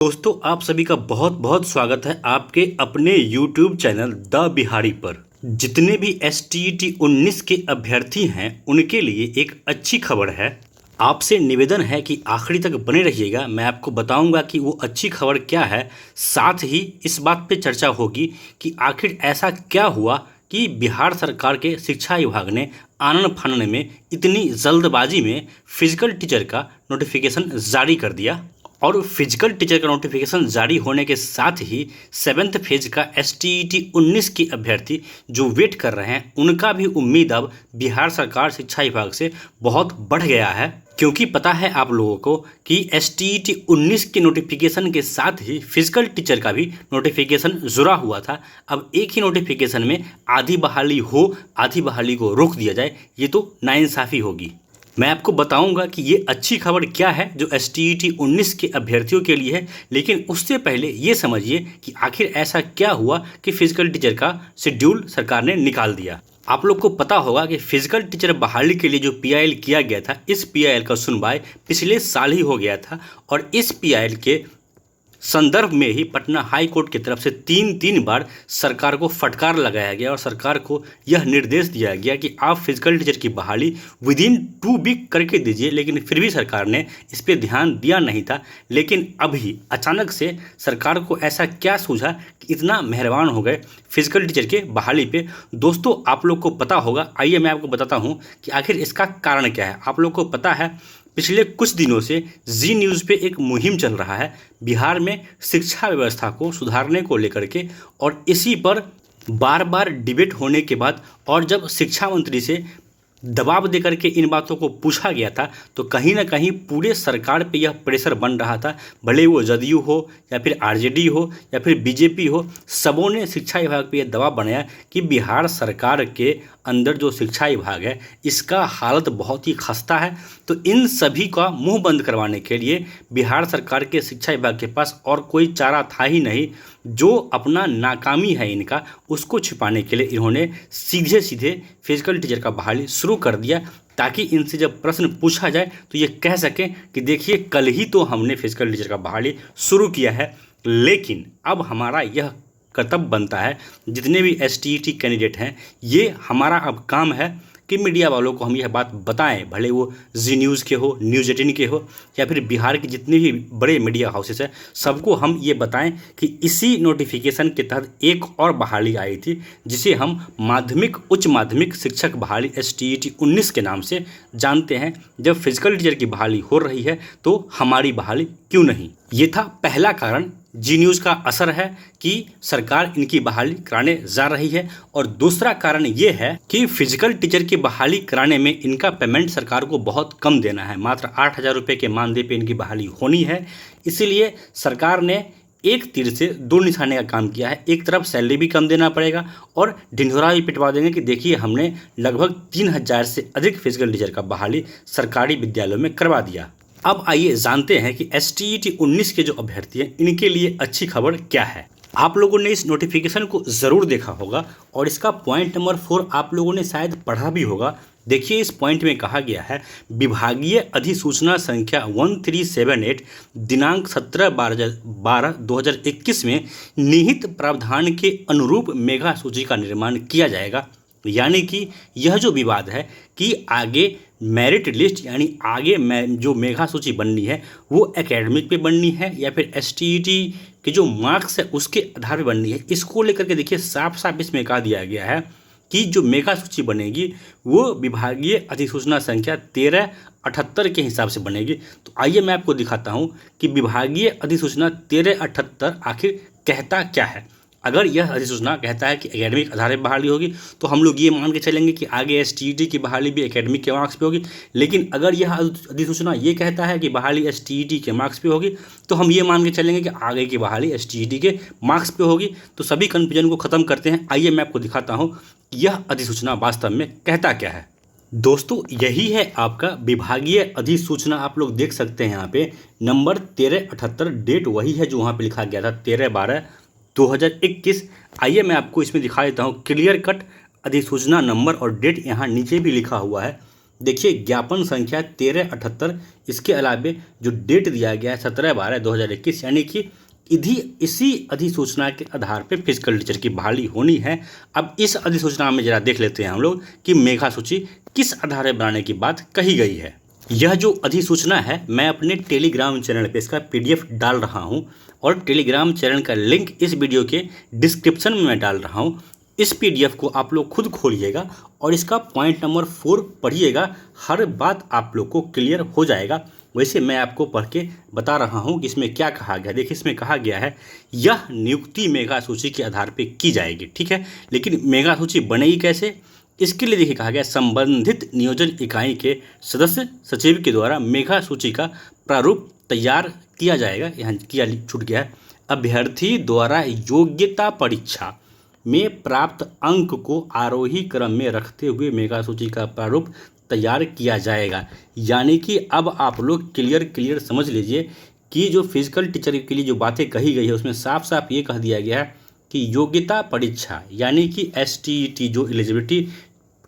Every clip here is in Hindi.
दोस्तों आप सभी का बहुत बहुत स्वागत है आपके अपने YouTube चैनल द बिहारी पर। जितने भी STET 19 के अभ्यर्थी हैं उनके लिए एक अच्छी खबर है। आपसे निवेदन है कि आखिरी तक बने रहिएगा। मैं आपको बताऊंगा कि वो अच्छी खबर क्या है। साथ ही इस बात पे चर्चा होगी कि आखिर ऐसा क्या हुआ कि बिहार सरकार के शिक्षा विभाग ने आनन फानन में इतनी जल्दबाजी में फिजिकल टीचर का नोटिफिकेशन जारी कर दिया। और फिजिकल टीचर का नोटिफिकेशन जारी होने के साथ ही 7th फेज का STET 19 के अभ्यर्थी जो वेट कर रहे हैं उनका भी उम्मीद अब बिहार सरकार शिक्षा विभाग से बहुत बढ़ गया है। क्योंकि पता है आप लोगों को कि STET 19 के नोटिफिकेशन के साथ ही फिजिकल टीचर का भी नोटिफिकेशन जुड़ा हुआ था। अब एक ही नोटिफिकेशन में आधी बहाली हो, आधी बहाली को रोक दिया जाए, ये तो नाइंसाफ़ी होगी। मैं आपको बताऊंगा कि ये अच्छी खबर क्या है जो STET 19 के अभ्यर्थियों के लिए है। लेकिन उससे पहले ये समझिए कि आखिर ऐसा क्या हुआ कि फिजिकल टीचर का शेड्यूल सरकार ने निकाल दिया। आप लोग को पता होगा कि फिजिकल टीचर बहाली के लिए जो PIL किया गया था, इस PIL का सुनवाई पिछले साल ही हो गया था। और इस PIL के संदर्भ में ही पटना हाई कोर्ट की तरफ से तीन बार सरकार को फटकार लगाया गया और सरकार को यह निर्देश दिया गया कि आप फिजिकल टीचर की बहाली विदिन 2 वीक करके दीजिए। लेकिन फिर भी सरकार ने इस पर ध्यान दिया नहीं था। लेकिन अभी अचानक से सरकार को ऐसा क्या सूझा कि इतना मेहरबान हो गए फिजिकल टीचर के बहाली पे। दोस्तों आप लोग को पता होगा, आइए मैं आपको बताता हूँ कि आखिर इसका कारण क्या है। आप लोग को पता है पिछले कुछ दिनों से जी न्यूज़ पे एक मुहिम चल रहा है बिहार में शिक्षा व्यवस्था को सुधारने को लेकर के। और इसी पर बार बार डिबेट होने के बाद और जब शिक्षा मंत्री से दबाव देकर के इन बातों को पूछा गया था तो कहीं ना कहीं पूरे सरकार पे यह प्रेशर बन रहा था। भले वो जदयू हो या फिर RJD हो या फिर BJP हो, सबों ने शिक्षा विभाग पे यह दबाव बनाया कि बिहार सरकार के अंदर जो शिक्षा विभाग है इसका हालत बहुत ही खस्ता है। तो इन सभी का मुंह बंद करवाने के लिए बिहार सरकार के शिक्षा विभाग के पास और कोई चारा था ही नहीं। जो अपना नाकामी है इनका उसको छिपाने के लिए इन्होंने सीधे सीधे फिजिकल टीचर का बहाली शुरू कर दिया, ताकि इनसे जब प्रश्न पूछा जाए तो ये कह सकें कि देखिए कल ही तो हमने फिजिकल टीचर का बहाली शुरू किया है। लेकिन अब हमारा यह कर्तव्य बनता है, जितने भी STET कैंडिडेट हैं, ये हमारा अब काम है कि मीडिया वालों को हम यह बात बताएं। भले वो जी न्यूज़ के हो, न्यूज़ 18 के हो या फिर बिहार के जितने भी बड़े मीडिया हाउसेस हैं, सबको हम ये बताएं कि इसी नोटिफिकेशन के तहत एक और बहाली आई थी जिसे हम माध्यमिक उच्च माध्यमिक शिक्षक बहाली STET 19 के नाम से जानते हैं। जब फिजिकल टीचर की बहाली हो रही है तो हमारी बहाली क्यों नहीं। ये था पहला कारण, जी न्यूज़ का असर है कि सरकार इनकी बहाली कराने जा रही है। और दूसरा कारण ये है कि फिजिकल टीचर की बहाली कराने में इनका पेमेंट सरकार को बहुत कम देना है। मात्र 8,000 रुपये के मानदेय पे इनकी बहाली होनी है। इसीलिए सरकार ने एक तीर से दो निशाने का काम किया है। एक तरफ सैलरी भी कम देना पड़ेगा और ढिंढोरा भी पिटवा देंगे कि देखिए हमने लगभग 3,000 से अधिक फिजिकल टीचर का बहाली सरकारी विद्यालयों में करवा दिया। अब आइए जानते हैं कि STET 19 के जो अभ्यर्थी हैं इनके लिए अच्छी खबर क्या है। आप लोगों ने इस नोटिफिकेशन को ज़रूर देखा होगा और इसका पॉइंट नंबर 4 आप लोगों ने शायद पढ़ा भी होगा। देखिए इस पॉइंट में कहा गया है, विभागीय अधिसूचना संख्या 1378 दिनांक 17/12/2021 में निहित प्रावधान के अनुरूप मेगा सूची का निर्माण किया जाएगा। यानी कि यह जो विवाद है कि आगे मेरिट लिस्ट यानी आगे जो मेगा सूची बननी है वो एकेडमिक पे बननी है या फिर STET के जो मार्क्स है उसके आधार पे बननी है, इसको लेकर के देखिए साफ साफ इसमें कहा दिया गया है कि जो मेगा सूची बनेगी वो विभागीय अधिसूचना संख्या 1378 के हिसाब से बनेगी। तो आइए मैं आपको दिखाता हूँ कि विभागीय अधिसूचना 1378 आखिर कहता क्या है। अगर यह अधिसूचना कहता है कि एकेडमिक आधार पर बहाली होगी तो हम लोग ये मान के चलेंगे कि आगे STET की बहाली भी एकेडमिक के मार्क्स पे होगी। लेकिन अगर यह अधिसूचना ये कहता है कि बहाली STET के मार्क्स पे होगी तो हम ये मान के चलेंगे कि आगे की बहाली STET के मार्क्स पे होगी। तो सभी कन्फ्यूजन को ख़त्म करते हैं। आइए मैं आपको दिखाता हूँ यह अधिसूचना वास्तव में कहता क्या है। दोस्तों यही है आपका विभागीय अधिसूचना। आप लोग देख सकते हैं यहाँ पे नंबर 1378, डेट वही है जो वहाँ पे लिखा गया था 13/12/2021। आइए मैं आपको इसमें दिखा देता हूँ क्लियर कट अधिसूचना नंबर और डेट यहाँ नीचे भी लिखा हुआ है देखिए ज्ञापन संख्या 1378, इसके अलावे जो डेट दिया गया है 17/12/2021, यानी कि इसी अधिसूचना के आधार पे फिजिकल टीचर की बहाली होनी है। अब इस अधिसूचना में जरा देख लेते हैं हम लोग कि मेधा सूची किस आधार पर बनाने की बात कही गई है। यह जो अधिसूचना है मैं अपने टेलीग्राम चैनल पे इसका PDF डाल रहा हूं और टेलीग्राम चैनल का लिंक इस वीडियो के डिस्क्रिप्शन में मैं डाल रहा हूं। इस PDF को आप लोग खुद खोलिएगा और इसका पॉइंट नंबर 4 पढ़िएगा, हर बात आप लोग को क्लियर हो जाएगा। वैसे मैं आपको पढ़ के बता रहा हूं कि इसमें क्या कहा गया। देखिए इसमें कहा गया है यह नियुक्ति मेगा सूची के आधार पर की जाएगी, ठीक है। लेकिन मेगा सूची बनेगी कैसे, इसके लिए देखिए कहा गया संबंधित नियोजन इकाई के सदस्य सचिव के द्वारा मेगा सूची का प्रारूप तैयार किया जाएगा। यहाँ किया छूट गया है। अभ्यर्थी द्वारा योग्यता परीक्षा में प्राप्त अंक को आरोही क्रम में रखते हुए मेगा सूची का प्रारूप तैयार किया जाएगा। यानी कि अब आप लोग क्लियर समझ लीजिए कि जो फिजिकल टीचर के लिए जो बातें कही गई है उसमें साफ साफ ये कह दिया गया है कि योग्यता परीक्षा यानी कि STET जो एलिजिबिलिटी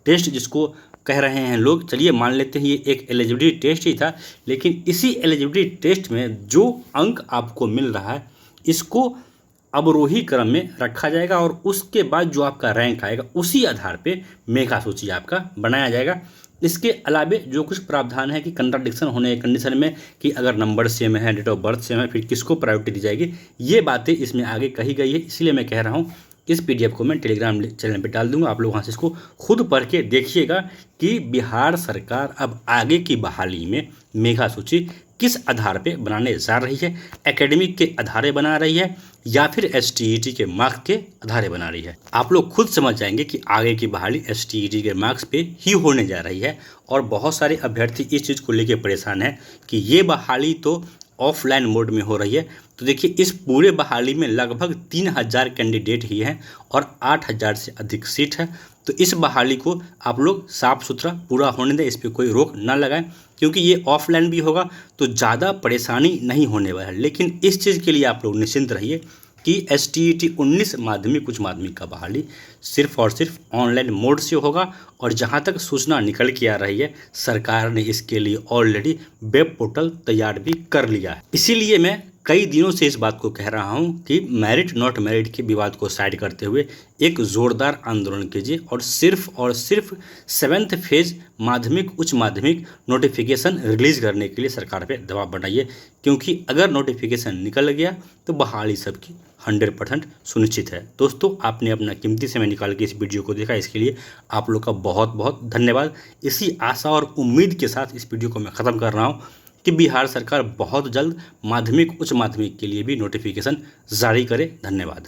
टेस्ट जिसको कह रहे हैं लोग, चलिए मान लेते हैं ये एक एलिजिबिलिटी टेस्ट ही था, लेकिन इसी एलिजिबिलिटी टेस्ट में जो अंक आपको मिल रहा है इसको अवरोही क्रम में रखा जाएगा और उसके बाद जो आपका रैंक आएगा उसी आधार पे मेगा सूची आपका बनाया जाएगा। इसके अलावे जो कुछ प्रावधान है कि कंट्राडिक्शन होने की कंडीशन में कि अगर नंबर सेम है, डेट ऑफ बर्थ सेम है, फिर किसको प्रायोरिटी दी जाएगी, ये बातें इसमें आगे कही गई है। इसलिए मैं कह रहा हूँ इस PDF को मैं टेलीग्राम चैनल पे डाल दूंगा, आप लोग वहाँ से इसको खुद पढ़ के देखिएगा कि बिहार सरकार अब आगे की बहाली में मेगा सूची किस आधार पे बनाने जा रही है। एकेडमिक के आधारे बना रही है या फिर STET के मार्क्स के आधारे बना रही है। आप लोग खुद समझ जाएंगे कि आगे की बहाली STET के मार्क्स पे ही होने जा रही है। और बहुत सारे अभ्यर्थी इस चीज़ को लेकर परेशान है कि ये बहाली तो ऑफलाइन मोड में हो रही है। तो देखिए इस पूरे बहाली में लगभग 3000 कैंडिडेट ही हैं और 8000 से अधिक सीट है। तो इस बहाली को आप लोग साफ सुथरा पूरा होने दें, इस पर कोई रोक ना लगाएं, क्योंकि ये ऑफलाइन भी होगा तो ज़्यादा परेशानी नहीं होने वाला है। लेकिन इस चीज़ के लिए आप लोग निश्चिंत रहिए कि STET 19 माध्यमिक उच्च माध्यमिक का बहाली सिर्फ और सिर्फ ऑनलाइन मोड से होगा। और जहां तक सूचना निकल के आ रही है सरकार ने इसके लिए ऑलरेडी वेब पोर्टल तैयार भी कर लिया है। इसीलिए मैं कई दिनों से इस बात को कह रहा हूं कि मेरिट नॉट मेरिट के विवाद को साइड करते हुए एक ज़ोरदार आंदोलन कीजिए और सिर्फ 7th फेज माध्यमिक उच्च माध्यमिक नोटिफिकेशन रिलीज़ करने के लिए सरकार पे दबाव बनाइए, क्योंकि अगर नोटिफिकेशन निकल गया तो बहाली सबकी 100% सुनिश्चित है। दोस्तों आपने अपना कीमती समय निकाल के इस वीडियो को देखा, इसके लिए आप लोग का बहुत बहुत धन्यवाद। इसी आशा और उम्मीद के साथ इस वीडियो को मैं ख़त्म कर रहा हूँ कि बिहार सरकार बहुत जल्द माध्यमिक उच्च माध्यमिक के लिए भी नोटिफिकेशन जारी करे। धन्यवाद।